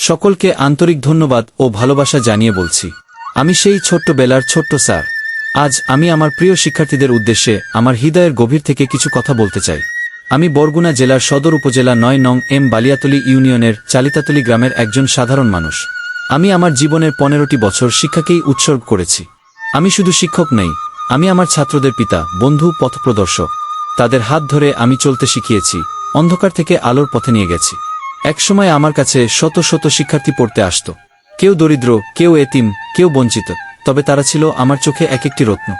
সকলকে আন্তরিক ধন্যবাদ ও ভালোবাসা জানিয়ে বলছি, আমি সেই ছোট্টবেলার ছোট্ট স্যার। আজ আমি আমার প্রিয় শিক্ষার্থীদের উদ্দেশ্যে আমার হৃদয়ের গভীর থেকে কিছু কথা বলতে চাই। আমি বরগুনা জেলার সদর উপজেলা ৯ নং এম বালিয়াতলী ইউনিয়নের চালিতাতলী গ্রামের একজন সাধারণ মানুষ। আমি আমার জীবনের ১৫টি বছর শিক্ষাকেই উৎসর্গ করেছি। আমি শুধু শিক্ষক নই, আমি আমার ছাত্রদের পিতা, বন্ধু, পথপ্রদর্শক। তাদের হাত ধরে আমি চলতে শিখিয়েছি, অন্ধকার থেকে আলোর পথে নিয়ে গেছি। একসময় আমার কাছে শত শত শিক্ষার্থী পড়তে আসত। কেউ দরিদ্র, কেউ এতিম, কেউ বঞ্চিত, তবে তারা ছিল আমার চোখে এক একটি রত্ন।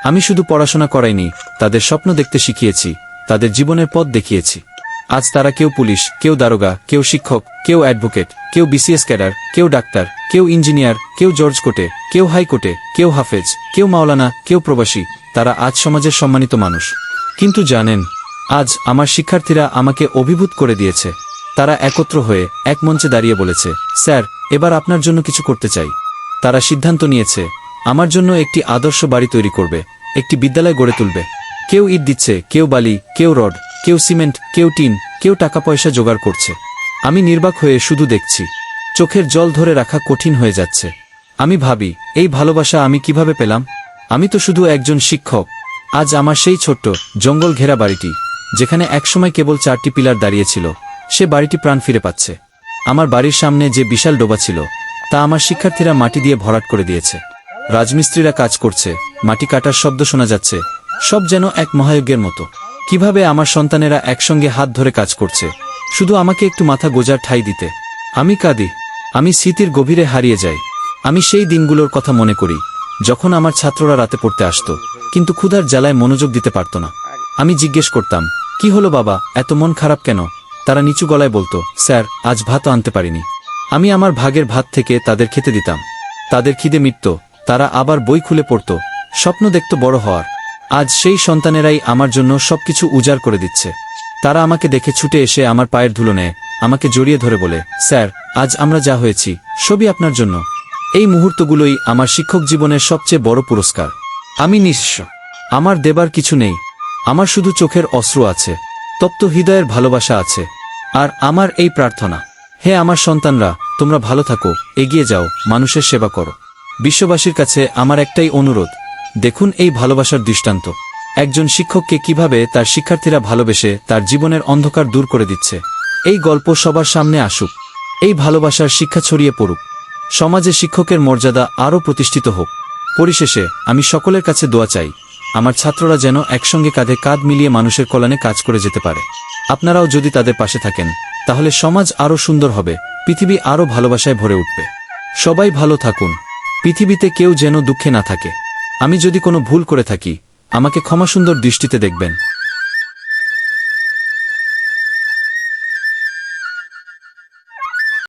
আমি শুধু পড়াশোনা করাইনি, তাদের স্বপ্ন দেখতে শিখিয়েছি, তাদের জীবনের পথ দেখিয়েছি। আজ তারা কেউ পুলিশ, কেউ দারোগা, কেউ শিক্ষক, কেউ অ্যাডভোকেট, কেউ বিসিএস ক্যাডার, কেউ ডাক্তার, কেউ ইঞ্জিনিয়ার, কেউ জর্জ কোর্টে, কেউ হাইকোর্টে, কেউ হাফেজ, কেউ মাওলানা, কেউ প্রবাসী। তারা আজ সমাজের সম্মানিত মানুষ। কিন্তু জানেন, আজ আমার শিক্ষার্থীরা আমাকে অভিভূত করে দিয়েছে। তারা একত্র হয়ে এক মঞ্চে দাঁড়িয়ে বলেছে, স্যার, এবার আপনার জন্য কিছু করতে চাই। তারা সিদ্ধান্ত নিয়েছে আমার জন্য একটি আদর্শ বাড়ি তৈরি করবে, একটি বিদ্যালয় গড়ে তুলবে। কেউ ইট দিচ্ছে, কেউ বালি, কেউ রড, কেউ সিমেন্ট, কেউ টিন, কেউ টাকা পয়সা জোগাড় করছে। আমি নির্বাক হয়ে শুধু দেখছি। চোখের জল ধরে রাখা কঠিন হয়ে যাচ্ছে। আমি ভাবি, এই ভালোবাসা আমি কিভাবে পেলাম? আমি তো শুধু একজন শিক্ষক। আজ আমার সেই ছোট্ট জঙ্গল ঘেরা বাড়িটি, যেখানে একসময় কেবল 4টি পিলার দাঁড়িয়েছিল, সে বাড়িটি প্রাণ ফিরে পাচ্ছে। আমার বাড়ির সামনে যে বিশাল ডোবা ছিল, তা আমার শিক্ষার্থীরা মাটি দিয়ে ভরাট করে দিয়েছে। রাজমিস্ত্রিরা কাজ করছে, মাটি কাটার শব্দ শোনা যাচ্ছে, সব যেন এক মহাযজ্ঞের মতো। কিভাবে আমার সন্তানেরা একসঙ্গে হাত ধরে কাজ করছে, শুধু আমাকে একটু মাথা গোজার ঠাঁই দিতে। আমি কাঁদি, আমি স্মৃতির গভীরে হারিয়ে যাই। আমি সেই দিনগুলোর কথা মনে করি, যখন আমার ছাত্ররা রাতে পড়তে আসত, কিন্তু ক্ষুধার জ্বালায় মনোযোগ দিতে পারত না। আমি জিজ্ঞেস করতাম, কি হলো বাবা, এত মন খারাপ কেন? তারা নিচু গলায় বলতো, স্যার, আজ ভাতও আনতে পারিনি। আমি আমার ভাগের ভাত থেকে তাদের খেতে দিতাম। তাদের খিদে মিটত, তারা আবার বই খুলে পড়ত, স্বপ্ন দেখত বড় হওয়ার। আজ সেই সন্তানেরাই আমার জন্য সবকিছু উজাড় করে দিচ্ছে। তারা আমাকে দেখে ছুটে এসে আমার পায়ের ধুলো নেয়, আমাকে জড়িয়ে ধরে বলে, স্যার, আজ আমরা যা হয়েছি সবই আপনার জন্য। এই মুহূর্তগুলোই আমার শিক্ষক জীবনের সবচেয়ে বড় পুরস্কার। আমি নিঃস্ব, আমার দেবার কিছু নেই। আমার শুধু চোখের অশ্রু আছে, তপ্ত হৃদয়ের ভালোবাসা আছে, আর আমার এই প্রার্থনা, হে আমার সন্তানরা, তোমরা ভালো থাকো, এগিয়ে যাও, মানুষের সেবা করো। বিশ্ববাসীর কাছে আমার একটাই অনুরোধ, দেখুন এই ভালোবাসার দৃষ্টান্ত। একজন শিক্ষককে কিভাবে তার শিক্ষার্থীরা ভালোবেসে তার জীবনের অন্ধকার দূর করে দিচ্ছে। এই গল্প সবার সামনে আসুক, এই ভালোবাসার শিক্ষা ছড়িয়ে পড়ুক, সমাজে শিক্ষকের মর্যাদা আরও প্রতিষ্ঠিত হোক। পরিশেষে আমি সকলের কাছে দোয়া চাই, আমার ছাত্ররা যেন একসঙ্গে কাঁধে কাঁধ মিলিয়ে মানুষের কল্যাণে কাজ করে যেতে পারে। আপনারাও যদি তাদের পাশে থাকেন, তাহলে সমাজ আরও সুন্দর হবে, পৃথিবী আরও ভালোবাসায় ভরে উঠবে। সবাই ভালো থাকুন, পৃথিবীতে কেউ যেন দুঃখে না থাকে। আমি যদি কোনো ভুল করে থাকি, আমাকে ক্ষমাসুন্দর দৃষ্টিতে দেখবেন।